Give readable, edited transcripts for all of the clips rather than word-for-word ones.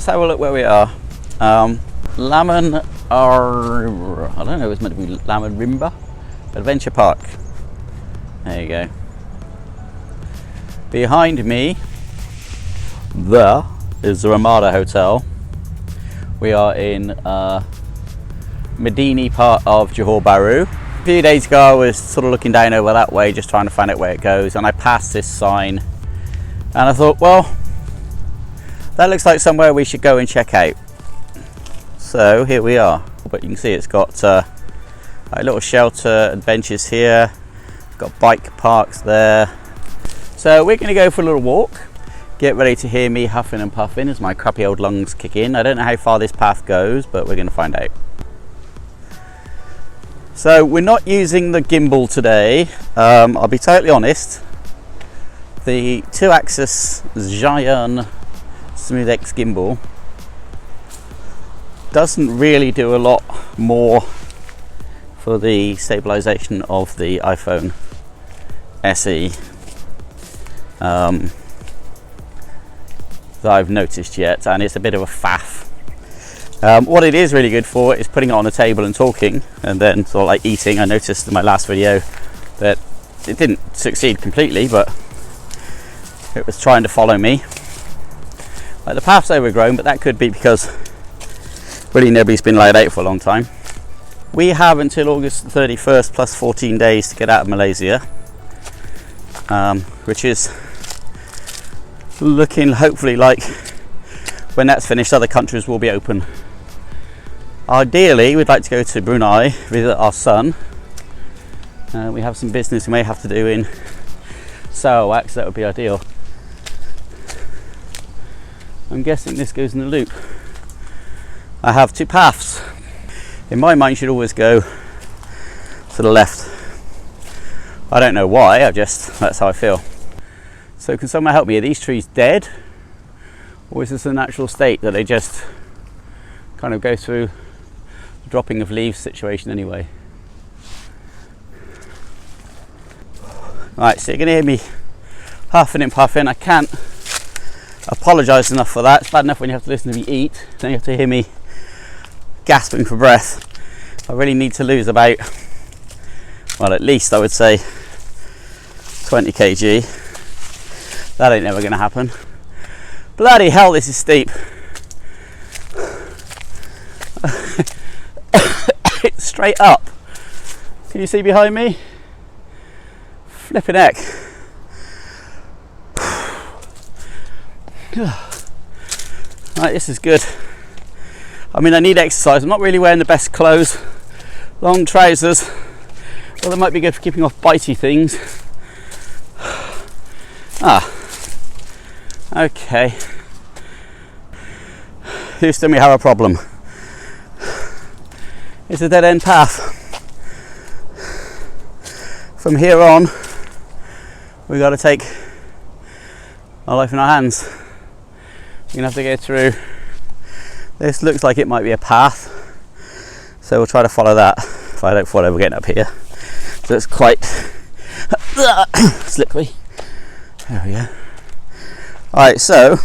let's have a look where we are. Laman, I don't know, it's meant to be Laman Rimba Adventure Park. There you go. Behind me, there is the Ramada Hotel. We are in Medini part of Johor Bahru. A few days ago I was sort of looking down over that way, just trying to find out where it goes, and I passed this sign and I thought, well, that looks like somewhere we should go and check out. So here we are. But you can see it's got a little shelter and benches here, got bike parks there. So we're going to go for a little walk. Get ready to hear me huffing and puffing as my crappy old lungs kick in. I don't know how far this path goes, but we're going to find out. So we're not using the gimbal today. I'll be totally honest. The 2-axis Giant Smooth X gimbal doesn't really do a lot more for the stabilization of the iPhone SE that I've noticed yet, and it's a bit of a faff. What it is really good for is putting it on a table and talking, and then sort of like eating. I noticed in my last video that it didn't succeed completely, but it was trying to follow me. Like, the path's overgrown, but that could be because really nobody's been laid out for a long time. We have until August 31st plus 14 days to get out of Malaysia, which is looking hopefully like when that's finished other countries will be open. Ideally we'd like to go to Brunei, visit our son. We have some business we may have to do in Sarawak, so that would be ideal. I'm guessing this goes in the loop. I have two paths. In my mind, you should always go to the left. I don't know why, that's how I feel. So can someone help me? Are these trees dead? Or is this a natural state that they just kind of go through the dropping of leaves situation anyway? Right, so you're gonna hear me huffing and puffing. I can't apologise enough for that. It's bad enough when you have to listen to me eat, then you have to hear me gasping for breath. I really need to lose about, well, at least I would say 20 kg. That ain't never going to happen. Bloody hell, this is steep. It's straight up. Can you see behind me? Flipping heck. Right, this is good. I mean, I need exercise. I'm not really wearing the best clothes. Long trousers. Well, they might be good for keeping off bitey things. Okay. Houston, we have a problem. It's a dead end path. From here on, we've got to take our life in our hands. We're gonna have to go through. This looks like it might be a path, so we'll try to follow that. If I don't fall over getting up here, so it's quite slippery. There we go. Alright, so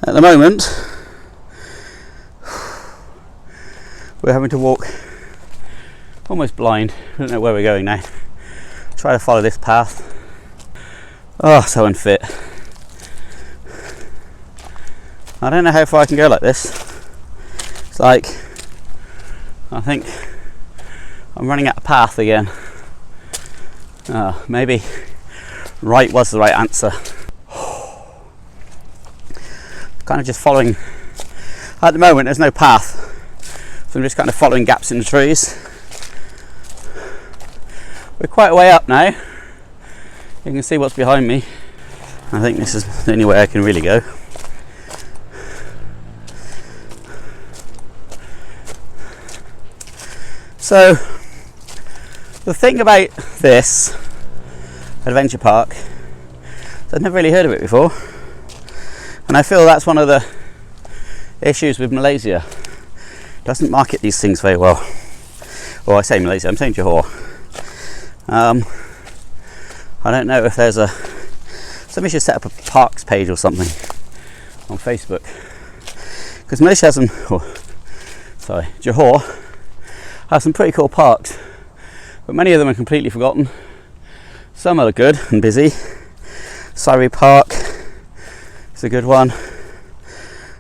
at the moment we're having to walk almost blind. I don't know where we're going now. Try to follow this path. Oh, so unfit. I don't know how far I can go like this. It's like, I think I'm running out of path again. Maybe right was the right answer. Kind of just following, at the moment there's no path, so I'm just kind of following gaps in the trees. We're quite a way up now. You can see what's behind me. I think this is the only way I can really go. So the thing about this adventure park is I've never really heard of it before, and I feel that's one of the issues with Malaysia. It doesn't market these things very well. Well, I say Malaysia, I'm saying Johor. I don't know if there's a Somebody should set up a parks page or something on Facebook, because Malaysia has some, Johor has some pretty cool parks, but many of them are completely forgotten. Some are good and busy. Sari Park is a good one.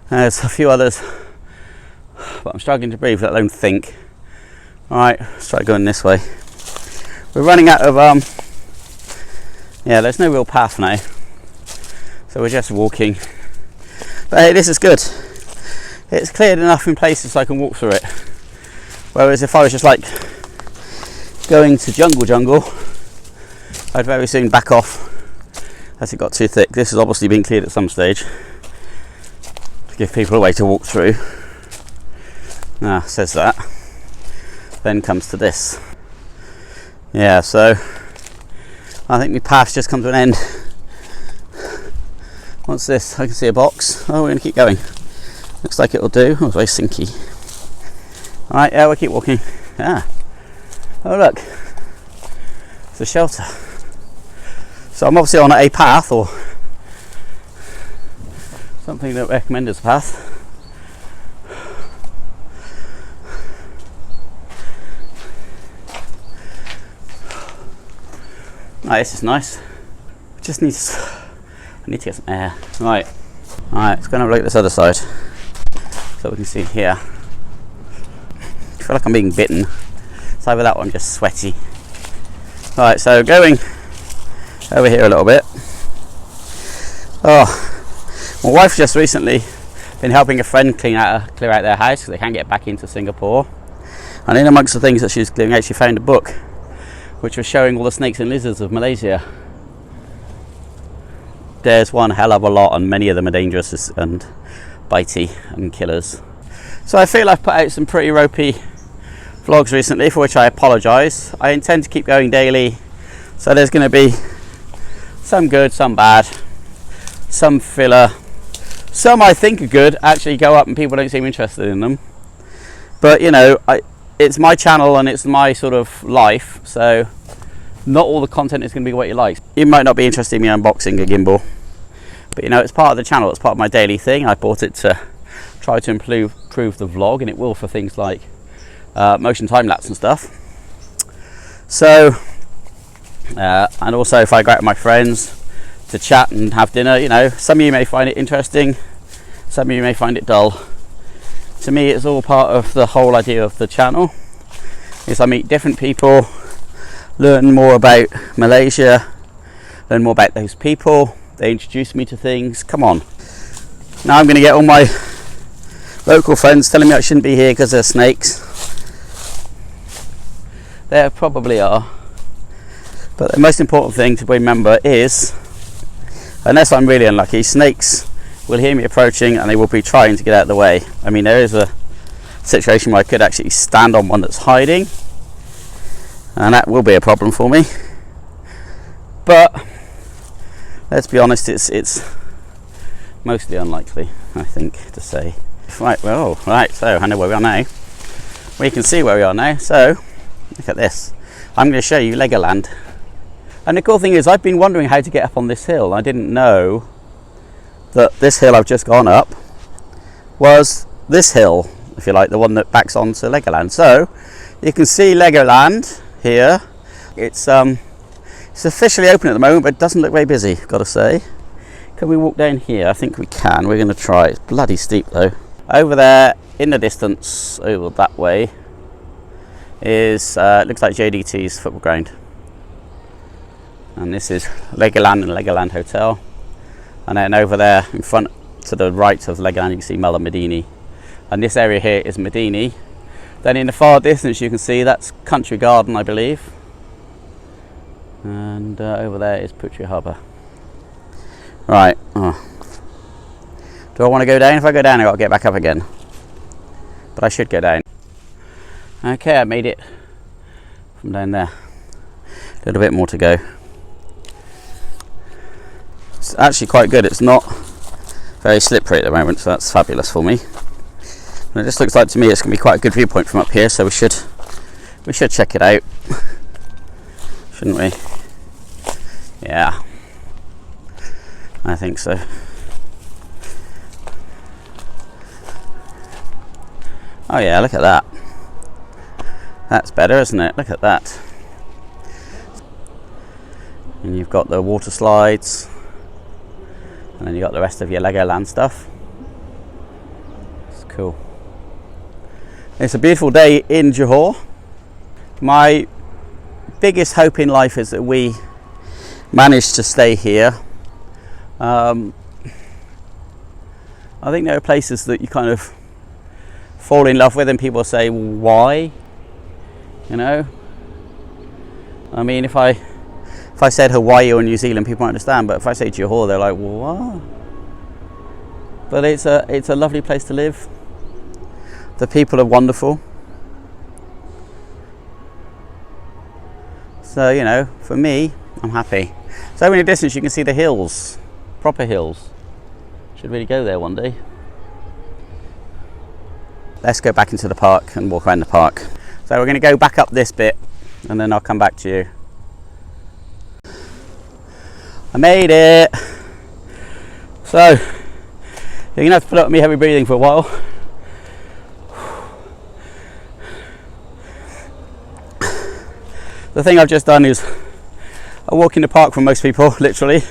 There's a few others, but I'm struggling to breathe, let alone think. Alright, let's try going this way. We're running out of there's no real path now, so we're just walking. But hey, this is good. It's cleared enough in places so I can walk through it. Whereas if I was just like going to jungle, I'd very soon back off as it got too thick. This has obviously been cleared at some stage to give people a way to walk through. Says that. Then comes to this. Yeah, so I think my path just come to an end. What's this? I can see a box. Oh, we're going to keep going. Looks like it'll do. Oh, it's very sinky. Alright, yeah, we'll keep walking. Yeah. Oh, look. It's a shelter. So I'm obviously on a path, or something that recommends a path. Oh, this is nice. I need to get some air. Right, let's go and have a look at this other side so we can see here. I feel like I'm being bitten. It's either that or I'm just sweaty. Right, so going over here a little bit. Oh, my wife just recently been helping a friend clear out their house because they can't get back into Singapore. And in amongst the things that she's doing, she found a book which was showing all the snakes and lizards of Malaysia. There's one hell of a lot, and many of them are dangerous and bitey and killers. So I feel I've put out some pretty ropey vlogs recently, for which I apologise. I intend to keep going daily, so there's going to be some good, some bad, some filler, some I think are good, actually go up and people don't seem interested in them. But you know, it's my channel and it's my sort of life, so not all the content is going to be what you like. You might not be interested in me unboxing a gimbal, but you know, it's part of the channel, it's part of my daily thing. I bought it to try to improve the vlog, and it will for things like motion time-lapse and stuff. So and also if I go out with my friends to chat and have dinner, you know, some of you may find it interesting, some of you may find it dull. To me, it's all part of the whole idea of the channel, is I meet different people, learn more about Malaysia, learn more about those people, they introduce me to things. Come on. Now I'm going to get all my local friends telling me I shouldn't be here because there's snakes. There probably are. But the most important thing to remember is, unless I'm really unlucky, snakes will hear me approaching and they will be trying to get out of the way. I mean, there is a situation where I could actually stand on one that's hiding, and that will be a problem for me. But let's be honest, it's mostly unlikely, I think, to say. Right, well, right, so I know where we are now. We can see where we are now. So look at this. I'm going to show you Legoland. And the cool thing is, I've been wondering how to get up on this hill. I didn't know that this hill I've just gone up was this hill, if you like, the one that backs onto Legoland. So you can see Legoland here. It's officially open at the moment, but it doesn't look very busy, got to say. Can we walk down here? I think we can. We're going to try. It's bloody steep though. Over there in the distance, over that way, is looks like JDT's football ground. And this is Legoland and Legoland Hotel. And then over there in front to the right of Legoland, you can see Medini. And this area here is Medini. Then in the far distance you can see that's Country Garden, I believe. And over there is Putri Harbour. Right. Oh. Do I want to go down? If I go down, I've got to get back up again. But I should go down. Okay, I made it from down there. A little bit more to go. It's actually quite good. It's not very slippery at the moment, so that's fabulous for me. And it just looks like to me it's going to be quite a good viewpoint from up here, so we should check it out, shouldn't we? Yeah. I think so. Oh yeah, look at that. That's better, isn't it? Look at that. And you've got the water slides, and then you've got the rest of your Legoland stuff. It's cool. It's a beautiful day in Johor. My biggest hope in life is that we manage to stay here. I think there are places that you kind of fall in love with and people say, why? You know? I mean, if I said Hawaii or New Zealand, people might understand, but if I say Johor, they're like, what? But it's a lovely place to live. The people are wonderful. So, you know, for me, I'm happy. So in the distance you can see the hills, proper hills. Should really go there one day. Let's go back into the park and walk around the park. So we're going to go back up this bit and then I'll come back to you. I made it. So you're going to have to put up with me heavy breathing for a while. The thing I've just done is I walk in the park for most people, literally.